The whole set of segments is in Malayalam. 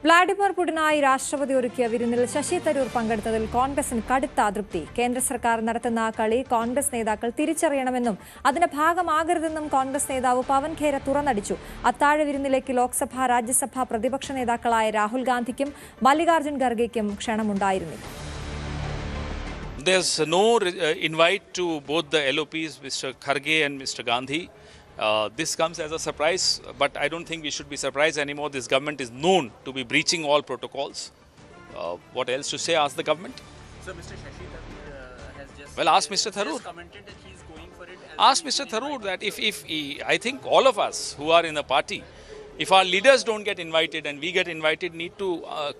വ്ളാഡിമിർ പുടിനായി രാഷ്ട്രപതി ഒരുക്കിയ വിരുന്നിൽ ശശി തരൂർ പങ്കെടുത്തതിൽ കോൺഗ്രസിന് കടുത്ത അതൃപ്തി. കേന്ദ്ര സർക്കാർ നടത്തുന്ന കളി കോൺഗ്രസ് നേതാക്കൾ തിരിച്ചറിയണമെന്നും അതിന്റെ ഭാഗമാകരുതെന്നും കോൺഗ്രസ് നേതാവ് പവൻ ഖേര തുറന്നടിച്ചു. അത്താഴ വിരുന്നിലേക്ക് ലോക്സഭ, രാജ്യസഭാ പ്രതിപക്ഷ നേതാക്കളായ Rahul ഗാന്ധിക്കും Mallikarjun ഖർഗെയ്ക്കും ക്ഷണമുണ്ടായിരുന്നില്ല. There's no invite to both the LOPs, Mr. Kharge and Mr. Gandhi. This comes as a surprise, but I don't think we should be surprised anymore. This government is known to be breaching all protocols. What else to say? Ask the government. So Mr. Shashi Tharoor has just ask Mr. Tharoor. Commented that he's going for it. Ask Mr. Tharoor that if I think all of us who are in the party, if our leaders don't get invited and we get invited, need to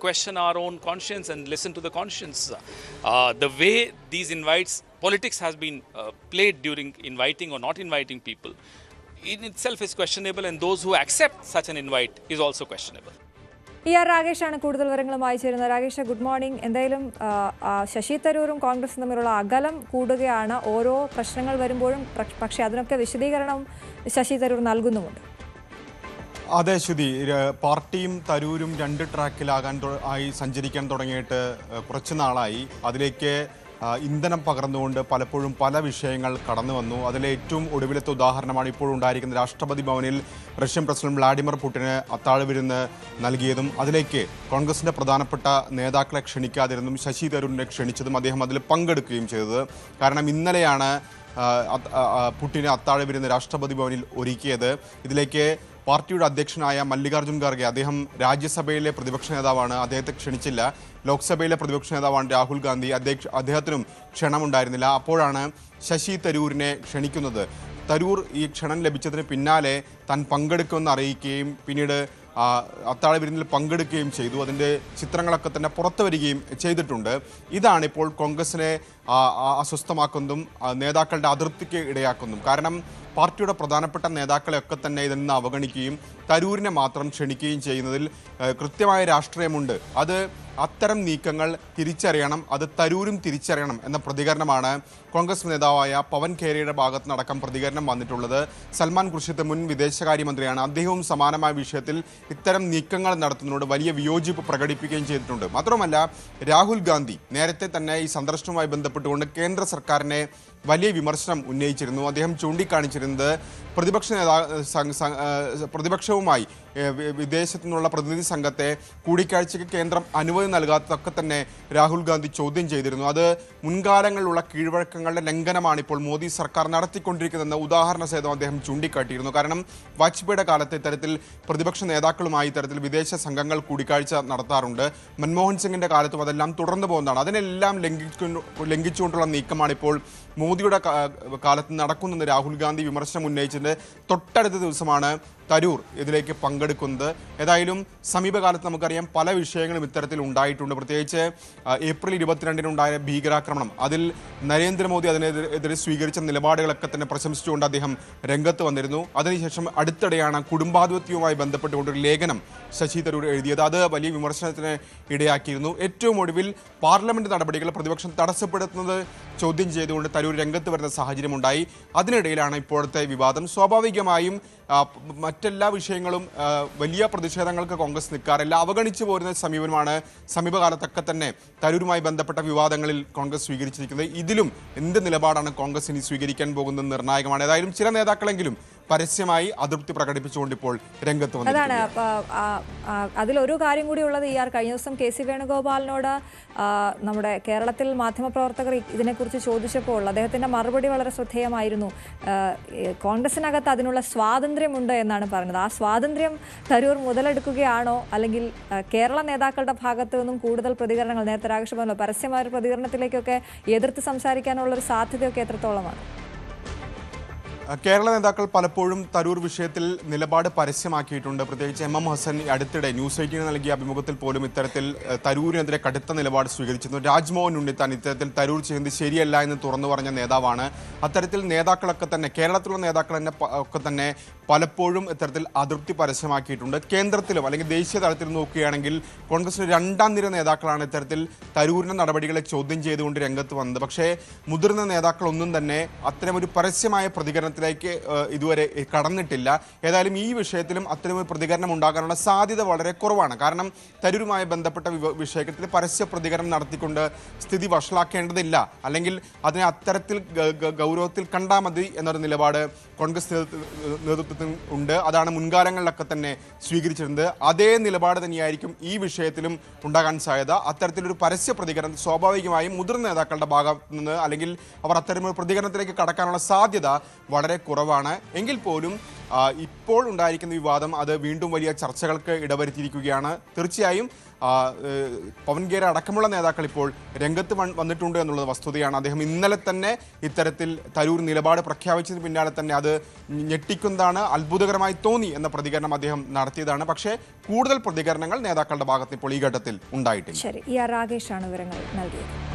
question our own conscience and listen to the conscience. The way these invites, politics has been played during inviting or not inviting people, in itself is questionable, and those who accept such an invite is also questionable. രാകേഷാണ് കൂടുതൽ വിവരങ്ങളുമായി ചേരുന്നത്. Rakesh, good morning. എന്തായാലും ശശി തരൂരും കോൺഗ്രസും തമ്മിലുള്ള അകലം കൂടുകയാണ് ഓരോ പ്രശ്നങ്ങൾ വരുമ്പോഴും. പക്ഷേ അതിനൊക്കെ വിശദീകരണം ശശി തരൂർ നൽകുന്നുമുണ്ട്. അതെ ശ്രുതി, പാർട്ടിയും തരൂരും രണ്ട് ട്രാക്കിലായി സഞ്ചരിക്കാൻ തുടങ്ങിയിട്ട് കുറച്ച് നാളായി. അതിലേക്ക് ഇന്ധനം പകർന്നുകൊണ്ട് പലപ്പോഴും പല വിഷയങ്ങൾ കടന്നു വന്നു. അതിലെ ഏറ്റവും ഒടുവിലത്തെ ഉദാഹരണമാണ് ഇപ്പോൾ ഉണ്ടായിരിക്കുന്നത്. രാഷ്ട്രപതി ഭവനിൽ റഷ്യൻ പ്രസിഡന്റ് വ്ളാഡിമിർ പുടിന് അത്താഴ വിരുന്ന് നൽകിയതും അതിലേക്ക് കോൺഗ്രസിൻ്റെ പ്രധാനപ്പെട്ട നേതാക്കളെ ക്ഷണിക്കാതിരുന്നതും ശശി തരൂരിനെ ക്ഷണിച്ചതും അദ്ദേഹം അതിൽ പങ്കെടുക്കുകയും ചെയ്തത്. കാരണം ഇന്നലെയാണ് പുടിന് അത്താഴ വിരുന്ന് രാഷ്ട്രപതി ഭവനിൽ ഒരുക്കിയത്. ഇതിലേക്ക് പാർട്ടിയുടെ അധ്യക്ഷനായ മല്ലികാർജ്ജുൻ ഖർഗെ, അദ്ദേഹം രാജ്യസഭയിലെ പ്രതിപക്ഷ നേതാവാണ്, അദ്ദേഹത്തെ ക്ഷണിച്ചില്ല. ലോക്സഭയിലെ പ്രതിപക്ഷ നേതാവാണ് രാഹുൽ ഗാന്ധി, അദ്ദേഹത്തിനും ക്ഷണമുണ്ടായിരുന്നില്ല. അപ്പോഴാണ് ശശി തരൂരിനെ ക്ഷണിക്കുന്നത്. തരൂർ ഈ ക്ഷണം ലഭിച്ചതിന് പിന്നാലെ താൻ പങ്കെടുക്കുമെന്ന് അറിയിക്കുകയും പിന്നീട് അത്താഴ വിരുന്നിൽ പങ്കെടുക്കുകയും ചെയ്തു. അതിൻ്റെ ചിത്രങ്ങളൊക്കെ തന്നെ പുറത്തു വരികയും ചെയ്തിട്ടുണ്ട്. ഇതാണിപ്പോൾ കോൺഗ്രസിനെ അസ്വസ്ഥമാക്കുന്നതും നേതാക്കളുടെ അതൃപ്തിക്ക് ഇടയാക്കുന്നതും. കാരണം പാർട്ടിയുടെ പ്രധാനപ്പെട്ട നേതാക്കളെയൊക്കെ തന്നെ ഇതിൽ നിന്ന് അവഗണിക്കുകയും തരൂരിനെ മാത്രം ക്ഷണിക്കുകയും ചെയ്യുന്നതിൽ കൃത്യമായ രാഷ്ട്രീയമുണ്ട്. അത്തരം നീക്കങ്ങൾ തിരിച്ചറിയണം, അത് തരൂരും തിരിച്ചറിയണം എന്ന പ്രതികരണമാണ് കോൺഗ്രസ് നേതാവായ പവൻ ഖേരയുടെ ഭാഗത്ത് നടക്കം പ്രതികരണം വന്നിട്ടുള്ളത്. സൽമാൻ ഖുർഷിദ് മുൻ വിദേശകാര്യമന്ത്രിയാണ്. അദ്ദേഹവും സമാനമായ വിഷയത്തിൽ ഇത്തരം നീക്കങ്ങൾ നടത്തുന്നതിനോട് വലിയ വിയോജിപ്പ് പ്രകടിപ്പിക്കുകയും ചെയ്തിട്ടുണ്ട്. മാത്രമല്ല, രാഹുൽ ഗാന്ധി നേരത്തെ തന്നെ ഈ സന്ദർശനവുമായി ബന്ധപ്പെട്ടുകൊണ്ട് കേന്ദ്ര സർക്കാരിനെ വലിയ വിമർശനം ഉന്നയിച്ചിരുന്നു. അദ്ദേഹം ചൂണ്ടിക്കാണിച്ചിരുന്നത് പ്രതിപക്ഷവുമായി വിദേശത്തു നിന്നുള്ള പ്രതിനിധി സംഘത്തെ കൂടിക്കാഴ്ചയ്ക്ക് കേന്ദ്രം അനുമതി നൽകാത്തതൊക്കെ തന്നെ രാഹുൽ ഗാന്ധി ചോദ്യം ചെയ്തിരുന്നു. അത് മുൻകാലങ്ങളിലുള്ള കീഴ്വഴക്കങ്ങളുടെ ലംഘനമാണ് ഇപ്പോൾ മോദി സർക്കാർ നടത്തിക്കൊണ്ടിരിക്കുന്നതെന്ന് ഉദാഹരണ സഹിതം അദ്ദേഹം ചൂണ്ടിക്കാട്ടിയിരുന്നു. കാരണം വാജ്പേയിയുടെ കാലത്ത് ഇത്തരത്തിൽ പ്രതിപക്ഷ നേതാക്കളുമായി ഇത്തരത്തിൽ വിദേശ സംഘങ്ങൾ കൂടിക്കാഴ്ച നടത്താറുണ്ട്. മൻമോഹൻ സിംഗിൻ്റെ കാലത്തും അതെല്ലാം തുടർന്നു പോകുന്നതാണ്. അതിനെല്ലാം ലംഘിച്ചുകൊണ്ടുള്ള നീക്കമാണ് ഇപ്പോൾ മോദിയുടെ കാലത്ത് നടക്കുന്നെന്ന് രാഹുൽ ഗാന്ധി വിമർശനം ഉന്നയിച്ചതിൻ്റെ തൊട്ടടുത്ത ദിവസമാണ് തരൂർ ഇതിലേക്ക് പങ്കെടുക്കുന്നത്. ഏതായാലും സമീപകാലത്ത് നമുക്കറിയാം പല വിഷയങ്ങളും ഇത്തരത്തിൽ ഉണ്ടായിട്ടുണ്ട്. പ്രത്യേകിച്ച് ഏപ്രിൽ 22-നുണ്ടായ ഭീകരാക്രമണം, അതിൽ നരേന്ദ്രമോദി അതിനെതിരെ സ്വീകരിച്ച നിലപാടുകളൊക്കെ തന്നെ പ്രശംസിച്ചുകൊണ്ട് അദ്ദേഹം രംഗത്ത് വന്നിരുന്നു. അതിനുശേഷം അടുത്തിടെയാണ് കുടുംബാധിപത്യവുമായി ബന്ധപ്പെട്ടുകൊണ്ടൊരു ലേഖനം ശശി തരൂർ എഴുതിയത്. അത് വലിയ വിമർശനത്തിന് ഇടയാക്കിയിരുന്നു. ഏറ്റവും ഒടുവിൽ പാർലമെന്റ് നടപടികൾ പ്രതിപക്ഷം തടസ്സപ്പെടുത്തുന്നത് ചോദ്യം ചെയ്തുകൊണ്ട് തരൂർ രംഗത്ത് വരുന്ന സാഹചര്യമുണ്ടായി. അതിനിടയിലാണ് ഇപ്പോഴത്തെ വിവാദം. സ്വാഭാവികമായും മറ്റെല്ലാ വിഷയങ്ങളും വലിയ പ്രതിഷേധങ്ങൾക്ക് കോൺഗ്രസ് നിൽക്കാറില്ല, അവഗണിച്ചു പോരുന്ന സമീപനമാണ് സമീപകാലത്തൊക്കെ തന്നെ തരൂരുമായി ബന്ധപ്പെട്ട വിവാദങ്ങളിൽ കോൺഗ്രസ് സ്വീകരിച്ചിരിക്കുന്നത്. ഇതിലും എന്ത് നിലപാടാണ് കോൺഗ്രസ് ഇനി സ്വീകരിക്കാൻ പോകുന്നത് നിർണായകമാണ്. ഏതായാലും ചില നേതാക്കളെങ്കിലും പരസ്യമായി അതൃപ്തി പ്രകടിപ്പിച്ചുകൊണ്ട് ഇപ്പോൾ രംഗത്ത് വന്നു. അതാണ് അതിലൊരു കാര്യം കൂടി ഉള്ളത്. കഴിഞ്ഞ ദിവസം KC വേണുഗോപാലിനോട് നമ്മുടെ കേരളത്തിൽ മാധ്യമപ്രവർത്തകർ ഇതിനെക്കുറിച്ച് ചോദിച്ചപ്പോൾ അദ്ദേഹത്തിൻ്റെ മറുപടി വളരെ ശ്രദ്ധേയമായിരുന്നു. കോൺഗ്രസിനകത്ത് അതിനുള്ള സ്വാതന്ത്ര്യമുണ്ട് എന്നാണ് പറഞ്ഞത്. ആ സ്വാതന്ത്ര്യം തരൂർ മുതലെടുക്കുകയാണോ, അല്ലെങ്കിൽ കേരള നേതാക്കളുടെ ഭാഗത്തു നിന്നും കൂടുതൽ പ്രതികരണങ്ങൾ, നേരത്തെ രാകേഷ് പറഞ്ഞല്ലോ, പരസ്യമായ പ്രതികരണത്തിലേക്കൊക്കെ എതിർത്ത് സംസാരിക്കാനുള്ളൊരു സാധ്യതയൊക്കെ എത്രത്തോളമാണ്? കേരള നേതാക്കൾ പലപ്പോഴും തരൂർ വിഷയത്തിൽ നിലപാട് പരസ്യമാക്കിയിട്ടുണ്ട്. പ്രത്യേകിച്ച് MM ഹസൻ അടുത്തിടെ ന്യൂസ് 18 നൽകിയ അഭിമുഖത്തിൽ പോലും ഇത്തരത്തിൽ തരൂരിനെതിരെ കടുത്ത നിലപാട് സ്വീകരിച്ചിരുന്നു. രാജ്മോഹൻ ഉണ്ണിത്താൻ ഇത്തരത്തിൽ തരൂർ ചെയ്യുന്നത് ശരിയല്ല എന്ന് തുറന്നു പറഞ്ഞ നേതാവാണ്. അത്തരത്തിൽ നേതാക്കളൊക്കെ തന്നെ, കേരളത്തിലുള്ള നേതാക്കൾ തന്നെ ഒക്കെ തന്നെ പലപ്പോഴും ഇത്തരത്തിൽ അതൃപ്തി പരസ്യമാക്കിയിട്ടുണ്ട്. കേന്ദ്രത്തിലും അല്ലെങ്കിൽ ദേശീയ തലത്തിൽ നോക്കുകയാണെങ്കിൽ കോൺഗ്രസിന് രണ്ടാം നിര നേതാക്കളാണ് ഇത്തരത്തിൽ തരൂരിൻ്റെ നടപടികളെ ചോദ്യം ചെയ്തുകൊണ്ട് രംഗത്ത് വന്നത്. പക്ഷേ മുതിർന്ന നേതാക്കളൊന്നും തന്നെ അത്തരമൊരു പരസ്യമായ പ്രതികരണത്തിൽ പ്രതികരണത്തിലേക്ക് ഇതുവരെ കടന്നിട്ടില്ല. ഏതായാലും ഈ വിഷയത്തിലും അത്തരമൊരു പ്രതികരണം ഉണ്ടാകാനുള്ള സാധ്യത വളരെ കുറവാണ്. കാരണം തരൂരുമായി ബന്ധപ്പെട്ട വിഷയത്തിൽ പരസ്യ പ്രതികരണം നടത്തിക്കൊണ്ട് സ്ഥിതി വഷളാക്കേണ്ടതില്ല, അല്ലെങ്കിൽ അതിനെ അത്തരത്തിൽ ഗൗരവത്തിൽ കണ്ടാൽ മതി എന്നൊരു നിലപാട് കോൺഗ്രസ് നേതൃത്വത്തിൽ ഉണ്ട്. അതാണ് മുൻകാലങ്ങളിലൊക്കെ തന്നെ സ്വീകരിച്ചിരുന്നത്. അതേ നിലപാട് തന്നെയായിരിക്കും ഈ വിഷയത്തിലും ഉണ്ടാകാൻ സാധ്യത. അത്തരത്തിലൊരു പരസ്യ പ്രതികരണം സ്വാഭാവികമായും മുതിർന്ന നേതാക്കളുടെ ഭാഗത്ത് നിന്ന് അല്ലെങ്കിൽ അവർ അത്തരമൊരു പ്രതികരണത്തിലേക്ക് കടക്കാനുള്ള സാധ്യത വളരെ കുറവാണ്. എങ്കിൽ പോലും ഇപ്പോൾ ഉണ്ടായിരിക്കുന്ന വിവാദം അത് വീണ്ടും വലിയ ചർച്ചകൾക്ക് ഇടവരുത്തിയിരിക്കുകയാണ്. തീർച്ചയായും പവൻ ഖേര അടക്കമുള്ള നേതാക്കൾ ഇപ്പോൾ രംഗത്ത് വന്നിട്ടുണ്ട് എന്നുള്ളത് വസ്തുതയാണ്. അദ്ദേഹം ഇന്നലെ തന്നെ ഇത്തരത്തിൽ തരൂർ നിലപാട് പ്രഖ്യാപിച്ചതിന് പിന്നാലെ തന്നെ അത് ഞെട്ടിക്കുന്നതാണ്, അത്ഭുതകരമായി തോന്നി എന്ന പ്രതികരണം അദ്ദേഹം നടത്തിയതാണ്. പക്ഷേ കൂടുതൽ പ്രതികരണങ്ങൾ നേതാക്കളുടെ ഭാഗത്ത് ഇപ്പോൾ ഈ ഘട്ടത്തിൽ ഉണ്ടായിട്ടില്ല. ശരി, രാകേഷാണ് വിവരങ്ങൾ നൽകിയത്.